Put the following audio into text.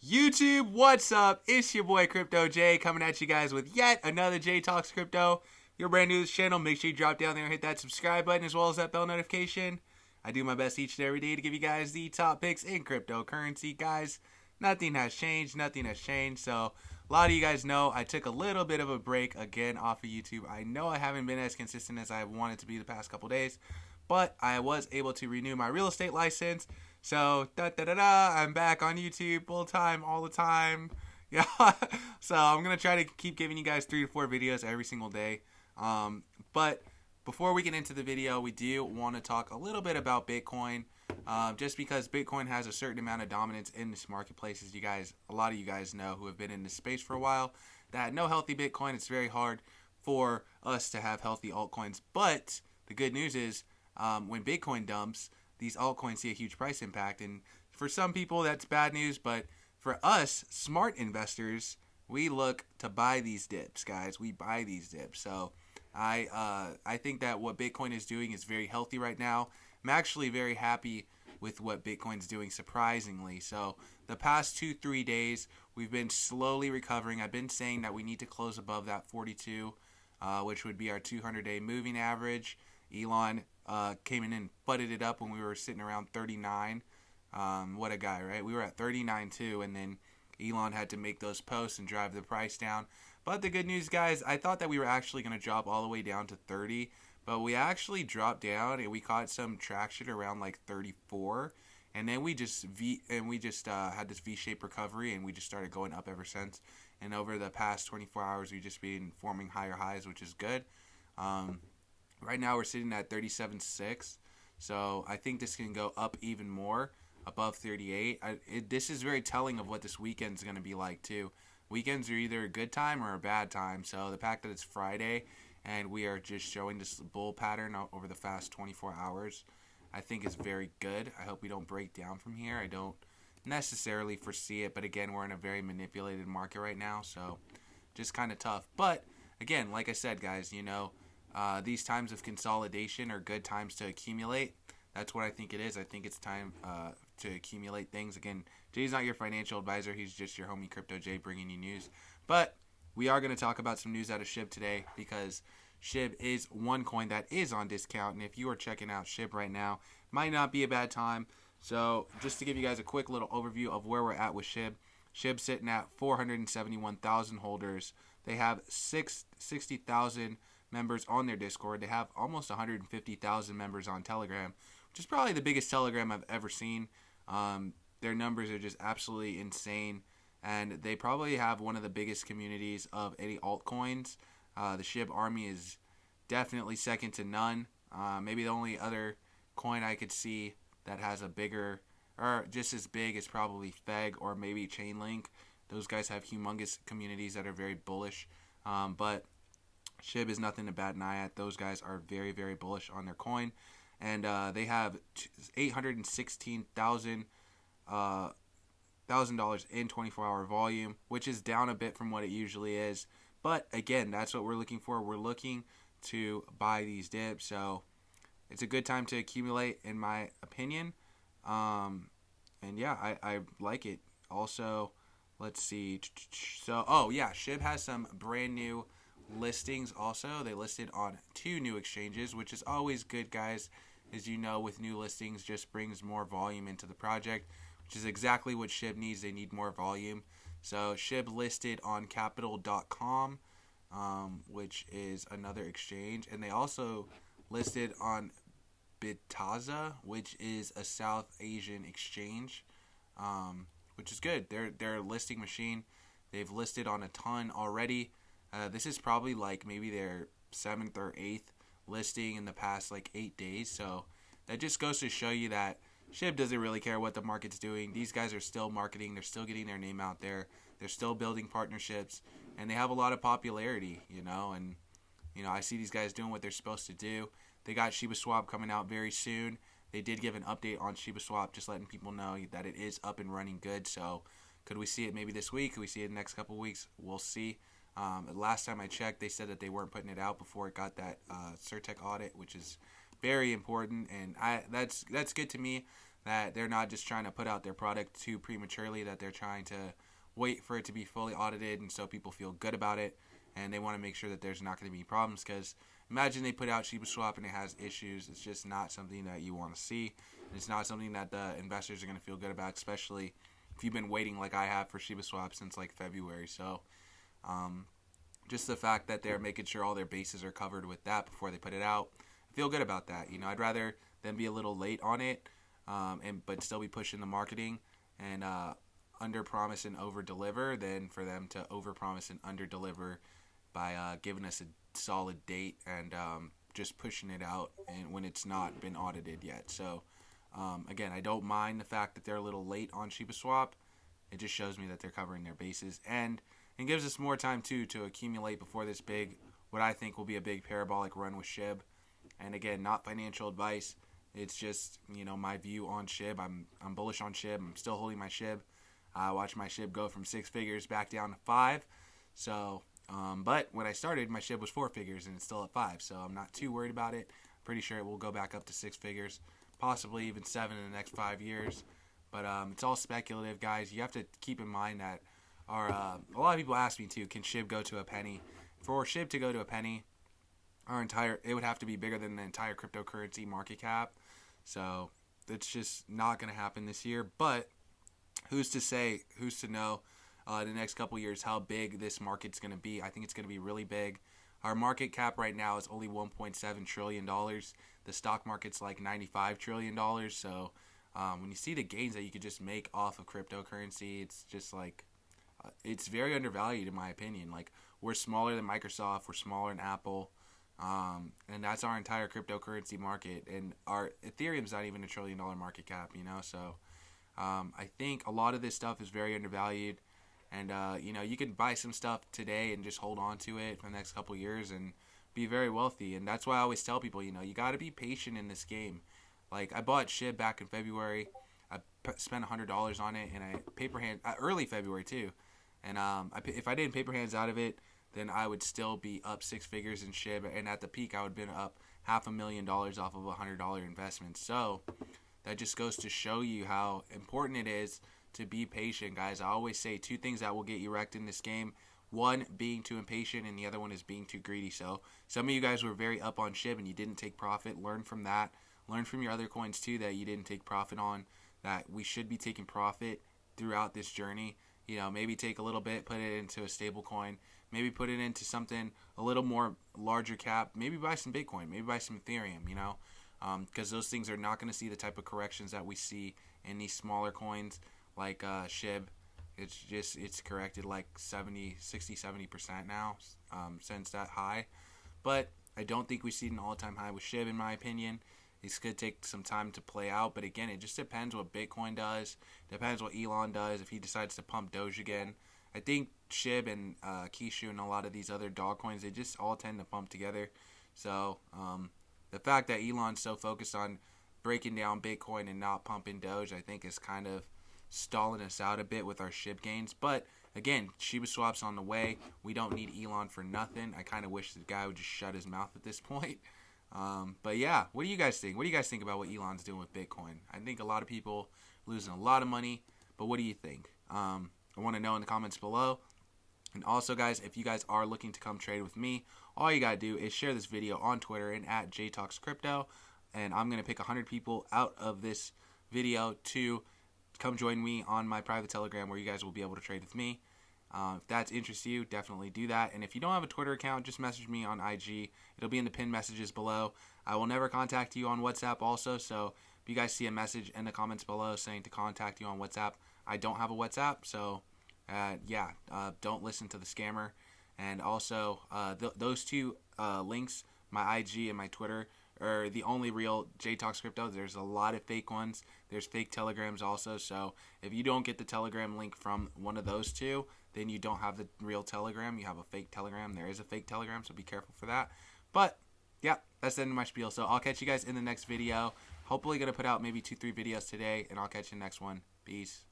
YouTube, what's up? It's your boy Crypto J coming at you guys with yet another J Talks Crypto. If you're brand new to this channel, make sure you drop down there and hit that subscribe button as well as that bell notification. I do my best each and every day to give you guys the top picks in cryptocurrency, guys. Nothing has changed. So a lot of you guys know I took a little bit of a break again off of YouTube. I know I haven't been as consistent as I wanted to be the past couple days, but I was able to renew my real estate license. So, I'm back on YouTube full time, all the time. Yeah. So, I'm going to try to keep giving you guys 3 to 4 videos every single day. But before we get into the video, we do want to talk a little bit about Bitcoin. Just because Bitcoin has a certain amount of dominance in this marketplace, as a lot of you guys know who have been in this space for a while, that no healthy Bitcoin, it's very hard for us to have healthy altcoins. But the good news is, when Bitcoin dumps, these altcoins see a huge price impact, and for some people that's bad news, but for us smart investors, we look to buy these dips, guys. We buy these dips. So I think that what Bitcoin is doing is very healthy right now. I'm actually very happy with what Bitcoin's doing, surprisingly. So the past 2-3 days we've been slowly recovering. I've been saying that we need to close above that 42, which would be our 200-day moving average. Elon came in and butted it up when we were sitting around 39. What a guy, right? We were at 39 too, and then Elon had to make those posts and drive the price down. But the good news, guys, I thought that we were actually going to drop all the way down to 30, but we actually dropped down and we caught some traction around like 34, and then we just had this V-shaped recovery, and we just started going up ever since. And over the past 24 hours, we've just been forming higher highs, which is good. Right now we're sitting at 37.6, so I think this can go up even more, above 38. This is very telling of what this weekend's going to be like too. Weekends are either a good time or a bad time, so the fact that it's Friday and we are just showing this bull pattern over the past 24 hours, I think is very good. I hope we don't break down from here. I don't necessarily foresee it, but again, we're in a very manipulated market right now, so just kind of tough. But again, like I said, guys, these times of consolidation are good times to accumulate. That's what I think it is. I think it's time to accumulate things. Again, Jay's not your financial advisor. He's just your homie Crypto Jay bringing you news. But we are going to talk about some news out of Shib today, because Shib is one coin that is on discount. And if you are checking out Shib right now, might not be a bad time. So just to give you guys a quick little overview of where we're at with Shib. Shib's sitting at 471,000 holders. They have 60,000 members on their Discord. They have almost 150,000 members on Telegram, which is probably the biggest Telegram I've ever seen. Their numbers are just absolutely insane, and they probably have one of the biggest communities of any altcoins. The Shib army is definitely second to none. Maybe the only other coin I could see that has a bigger, or just as big, is probably Feg or maybe Chainlink. Those guys have humongous communities that are very bullish, but Shib is nothing to bat an eye at. Those guys are very, very bullish on their coin, and they have $816,000 in 24-hour volume, which is down a bit from what it usually is. But again, that's what we're looking for. We're looking to buy these dips, so it's a good time to accumulate, in my opinion. And yeah, I like it. Also, let's see. So, Shib has some brand new listings. Also, they listed on 2 new exchanges, which is always good, guys. As you know, with new listings, just brings more volume into the project, which is exactly what Shib needs. They need more volume. So Shib listed on capital.com, which is another exchange, and they also listed on Bitaza, which is a South Asian exchange, which is good. They're a listing machine. They've listed on a ton already. This is probably like maybe their 7th or 8th listing in the past like 8 days. So that just goes to show you that Shib doesn't really care what the market's doing. These guys are still marketing. They're still getting their name out there. They're still building partnerships, and they have a lot of popularity, and I see these guys doing what they're supposed to do. They got Shibaswap coming out very soon. They did give an update on Shibaswap, just letting people know that it is up and running good. So could we see it maybe this week? Could we see it in the next couple weeks? We'll see. Last time I checked, they said that they weren't putting it out before it got that Certec audit, which is very important, and that's good to me. that they're not just trying to put out their product too prematurely, that they're trying to wait for it to be fully audited and so people feel good about it, and they want to make sure that there's not going to be problems, because imagine they put out Shibaswap and it has issues. It's just not something that you want to see. It's not something that the investors are going to feel good about, especially if you've been waiting like I have for Shibaswap since like February. So just the fact that they're making sure all their bases are covered with that before they put it out, I feel good about that. You know, I'd rather them be a little late on it, but still be pushing the marketing and under promise and over deliver, than for them to over promise and under deliver by giving us a solid date and just pushing it out and when it's not been audited yet. So again, I don't mind the fact that they're a little late on Shibaswap. It just shows me that they're covering their bases, and it gives us more time too to accumulate before this big, what I think will be a big parabolic run with Shib. And again, not financial advice. It's just, you know, my view on Shib. I'm bullish on Shib. I'm still holding my Shib. I watched my Shib go from 6 figures back down to 5. So, but when I started, my Shib was 4 figures and it's still at 5. So I'm not too worried about it. Pretty sure it will go back up to 6 figures, possibly even 7 in the next 5 years. But it's all speculative, guys. You have to keep in mind that a lot of people ask me too, can Shib go to a penny? For Shib to go to a penny, it would have to be bigger than the entire cryptocurrency market cap. So it's just not going to happen this year. But who's to know the next couple years how big this market's going to be? I think it's going to be really big. Our market cap right now is only $1.7 trillion. The stock market's like $95 trillion. So when you see the gains that you could just make off of cryptocurrency, it's just like, it's very undervalued in my opinion. Like, we're smaller than Microsoft, we're smaller than Apple, and that's our entire cryptocurrency market. And our Ethereum's not even $1 trillion market cap, you know. So I think a lot of this stuff is very undervalued, and you know, you can buy some stuff today and just hold on to it for the next couple years and be very wealthy. And that's why I always tell people, you know, you got to be patient in this game. Like, I bought Shib back in February. I spent $100 on it, and I paper hand early February too. And if I didn't paper hands out of it, then I would still be up 6 figures in Shib. And at the peak, I would have been up $500,000 off of a $100 investment. So that just goes to show you how important it is to be patient, guys. I always say 2 things that will get you wrecked in this game. One, being too impatient, and the other one is being too greedy. So some of you guys were very up on Shib and you didn't take profit. Learn from that. Learn from your other coins too that you didn't take profit on, that we should be taking profit throughout this journey. You know, maybe take a little bit, put it into a stable coin, maybe put it into something a little more larger cap, maybe buy some Bitcoin, maybe buy some Ethereum, you know, because those things are not going to see the type of corrections that we see in these smaller coins like Shib. It's corrected like 60-70% now since that high. But I don't think we see an all-time high with Shib, in my opinion. It's going to take some time to play out, but again, it just depends what Bitcoin does. Depends what Elon does, if he decides to pump Doge again. I think Shib and Kishu and a lot of these other dog coins, they just all tend to pump together. So the fact that Elon's so focused on breaking down Bitcoin and not pumping Doge, I think is kind of stalling us out a bit with our Shib gains. But again, Shibaswap's on the way. We don't need Elon for nothing. I kind of wish the guy would just shut his mouth at this point. But yeah, what do you guys think? What do you guys think about what Elon's doing with Bitcoin? I think a lot of people losing a lot of money, but what do you think? I want to know in the comments below. And also, guys, if you guys are looking to come trade with me, all you gotta do is share this video on Twitter and at JTalksCrypto, and I'm gonna pick 100 people out of this video to come join me on my private Telegram, where you guys will be able to trade with me. If that interests you, definitely do that. And if you don't have a Twitter account, just message me on IG. It'll be in the pinned messages below. I will never contact you on WhatsApp also, so if you guys see a message in the comments below saying to contact you on WhatsApp, I don't have a WhatsApp, so don't listen to the scammer. And also, those 2 links, my IG and my Twitter, are the only real J-Talks Crypto. There's a lot of fake ones. There's fake Telegrams also. So if you don't get the Telegram link from one of those 2, then you don't have the real Telegram. You have a fake Telegram. There is a fake Telegram, so be careful for that. But yeah, that's the end of my spiel. So I'll catch you guys in the next video. Hopefully going to put out maybe 2-3 videos today, and I'll catch you in the next one. Peace.